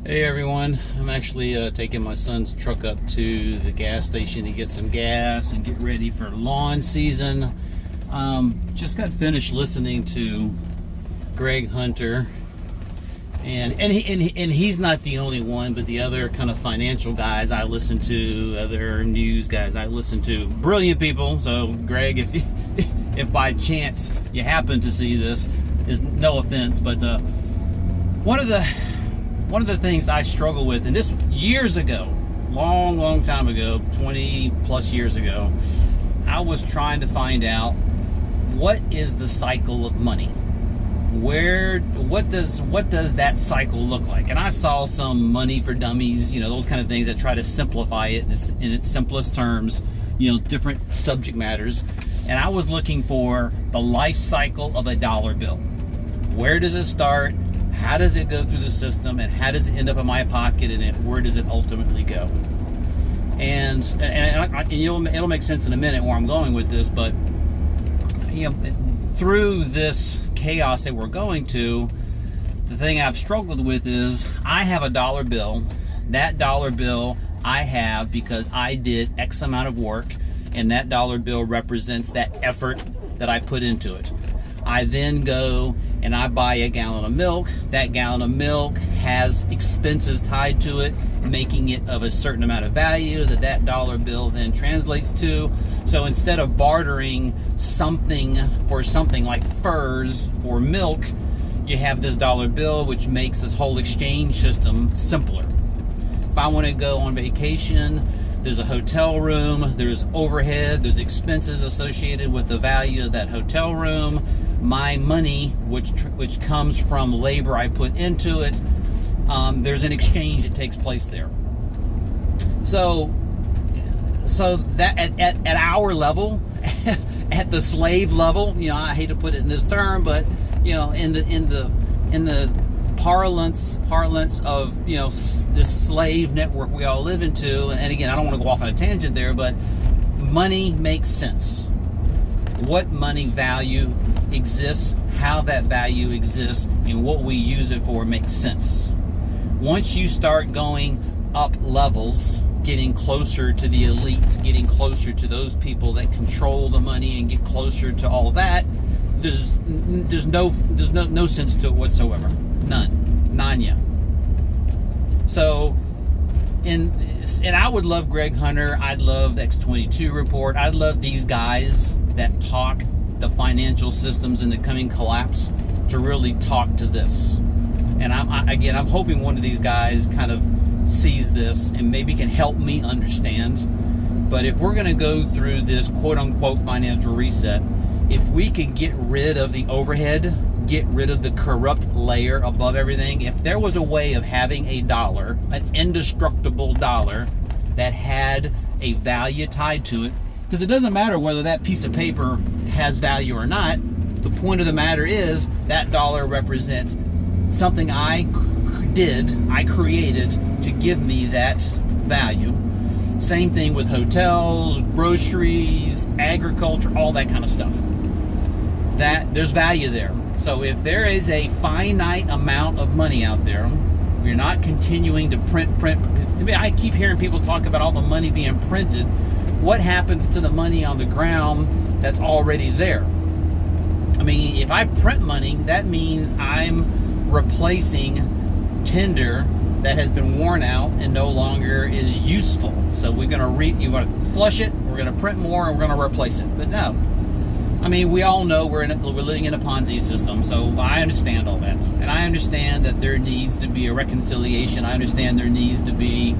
Hey everyone, I'm actually taking my son's truck up to the gas station to get some gas and get ready for lawn season. Just got finished listening to Greg Hunter, and he's not the only one, but the other kind of financial guys I listen to, other news guys I listen to, brilliant people. So Greg, if by chance you happen to see this, is no offense, but one of the things I struggle with, and this years ago, long time ago, 20 plus years ago, I was trying to find out what is the cycle of money. What does that cycle look like? And I saw some Money for Dummies, those kind of things that try to simplify it in its simplest terms, different subject matters. And I was looking for the life cycle of a dollar bill. Where does it start? How does it go through the system, and how does it end up in my pocket, and where does it ultimately go? And it'll make sense in a minute where I'm going with this, but through this chaos that we're going to, the thing I've struggled with is I have a dollar bill. That dollar bill I have because I did X amount of work, and that dollar bill represents that effort that I put into it. I then go and I buy a gallon of milk. That gallon of milk has expenses tied to it, making it of a certain amount of value that dollar bill then translates to. So instead of bartering something for something like furs for milk, you have this dollar bill, which makes this whole exchange system simpler. If I want to go on vacation, there's a hotel room, there's overhead, there's expenses associated with the value of that hotel room. My money, which comes from labor I put into it, there's an exchange that takes place there. So that at our level, at the slave level, I hate to put it in this term, but in the parlance of this slave network we all live into, and again, I don't want to go off on a tangent there, but money makes sense. What money value exists, how that value exists, and what we use it for makes sense. Once you start going up levels, getting closer to the elites, getting closer to those people that control the money and get closer to all that, there's no sense to it whatsoever. None yet. So, and I would love Greg Hunter. I'd love the X22 report. I'd love these guys that talk the financial systems and the coming collapse to really talk to this. And I'm hoping one of these guys kind of sees this and maybe can help me understand. But if we're going to go through this quote-unquote financial reset, if we could get rid of the overhead, get rid of the corrupt layer above everything, if there was a way of having a dollar, an indestructible dollar that had a value tied to it, because it doesn't matter whether that piece of paper has value or not. The point of the matter is that dollar represents something I created to give me that value. Same thing with hotels, groceries, agriculture, all that kind of stuff. That there's value there. So if there is a finite amount of money out there, we're not continuing to print. To me, I keep hearing people talk about all the money being printed. What happens to the money on the ground that's already there? I mean, if I print money, that means I'm replacing tinder that has been worn out and no longer is useful. So you're going to flush it, we're going to print more, and we're going to replace it. But no. I mean, we all know we're living in a Ponzi system, so I understand all that. And I understand that there needs to be a reconciliation. I understand there needs to be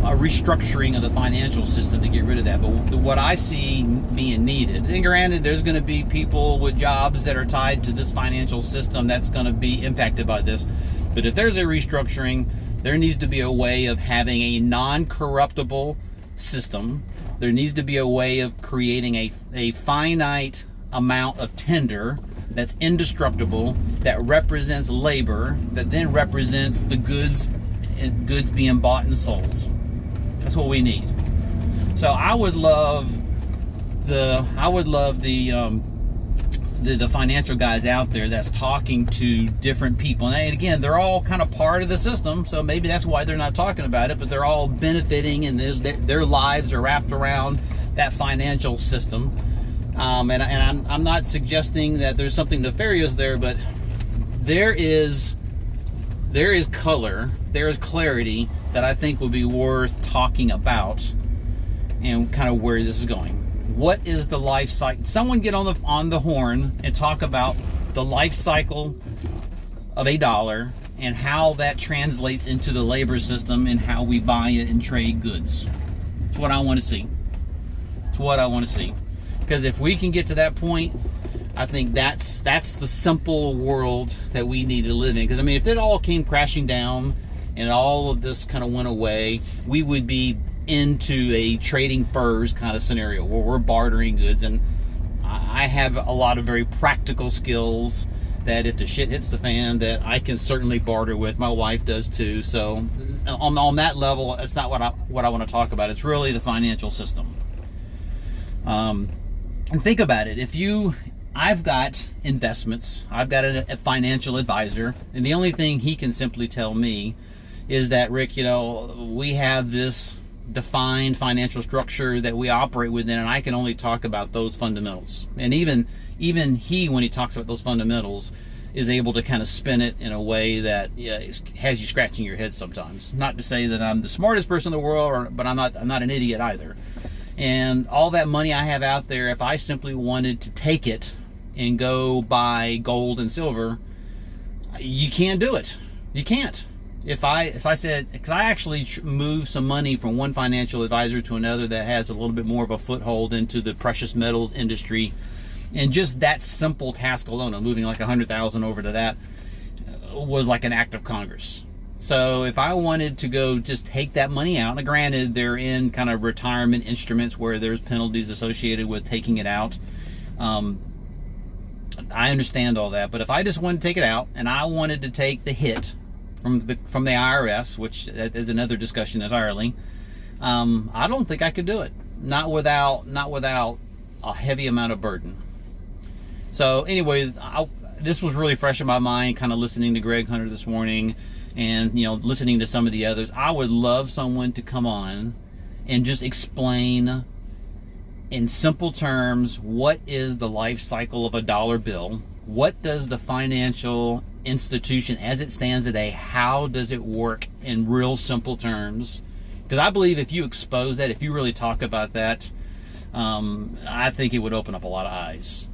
a restructuring of the financial system to get rid of that. But what I see being needed, and granted, there's going to be people with jobs that are tied to this financial system that's going to be impacted by this. But if there's a restructuring, there needs to be a way of having a non-corruptible system. There needs to be a way of creating a finite amount of tender that's indestructible, that represents labor, that then represents the goods being bought and sold. That's what we need. So I would love the the financial guys out there that's talking to different people. And again, they're all kind of part of the system, so maybe that's why they're not talking about it, but they're all benefiting, and their lives are wrapped around that financial system. And I'm not suggesting that there's something nefarious there, but there is color, there is clarity that I think will be worth talking about, and kind of where this is going. What is the life cycle? Someone get on the horn and talk about the life cycle of a dollar and how that translates into the labor system and how we buy it and trade goods. It's what I want to see. It's what I want to see. Because if we can get to that point, I think that's the simple world that we need to live in. Because I mean, if it all came crashing down and all of this kind of went away, we would be into a trading furs kind of scenario where we're bartering goods. And I have a lot of very practical skills that if the shit hits the fan, that I can certainly barter with. My wife does too. So on that level, that's not what I want to talk about. It's really the financial system. And think about it. I've got investments, I've got a financial advisor, and the only thing he can simply tell me is that, Rick, we have this defined financial structure that we operate within, and I can only talk about those fundamentals. And even he, when he talks about those fundamentals, is able to kind of spin it in a way that has you scratching your head sometimes. Not to say that I'm the smartest person in the world, but I'm not an idiot either. And all that money I have out there, if I simply wanted to take it and go buy gold and silver, you can't do it. You can't. If I said, because I actually moved some money from one financial advisor to another that has a little bit more of a foothold into the precious metals industry, and just that simple task alone of moving like 100,000 over to that was like an act of Congress. So if I wanted to go just take that money out, and granted they're in kind of retirement instruments where there's penalties associated with taking it out, I understand all that. But if I just wanted to take it out and I wanted to take the hit from the IRS, which is another discussion entirely, I don't think I could do it. Not without a heavy amount of burden. So anyway, this was really fresh in my mind, kind of listening to Greg Hunter this morning, and listening to some of the others. I would love someone to come on and just explain in simple terms what is the life cycle of a dollar bill. What does the financial institution as it stands today, how does it work in real simple terms? Because I believe if you expose that, if you really talk about that, I think it would open up a lot of eyes.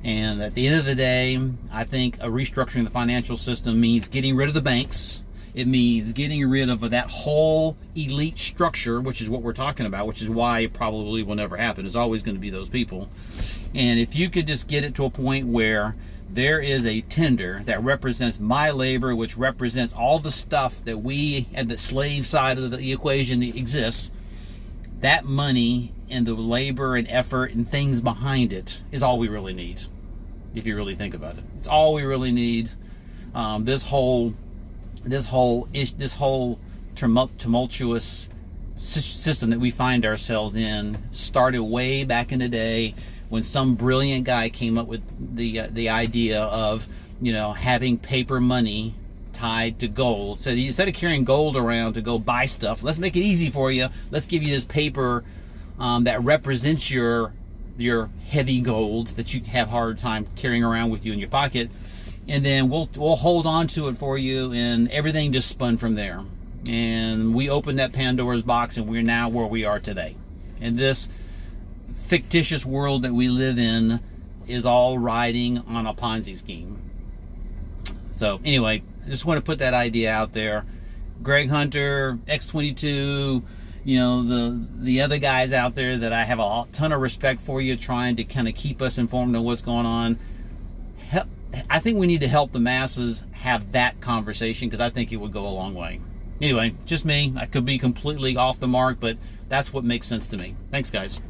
And at the end of the day, I think a restructuring the financial system means getting rid of the banks. It means getting rid of that whole elite structure, which is what we're talking about, which is why it probably will never happen. It's always going to be those people. And if you could just get it to a point where there is a tender that represents my labor, which represents all the stuff that we at the slave side of the equation exists, that money and the labor and effort and things behind it is all we really need. If you really think about it, it's all we really need. This whole tumultuous system that we find ourselves in started way back in the day when some brilliant guy came up with the idea of having paper money tied to gold. So instead of carrying gold around to go buy stuff, let's make it easy for you. Let's give you this paper that represents your heavy gold that you have a hard time carrying around with you in your pocket, and then we'll hold on to it for you, and everything just spun from there. And we opened that Pandora's box, and we're now where we are today. And this fictitious world that we live in is all riding on a Ponzi scheme. So anyway, I just want to put that idea out there. Greg Hunter, X22, the other guys out there that I have a ton of respect for, you trying to kind of keep us informed on what's going on. I think we need to help the masses have that conversation, because I think it would go a long way. Anyway, just me. I could be completely off the mark, but that's what makes sense to me. Thanks, guys.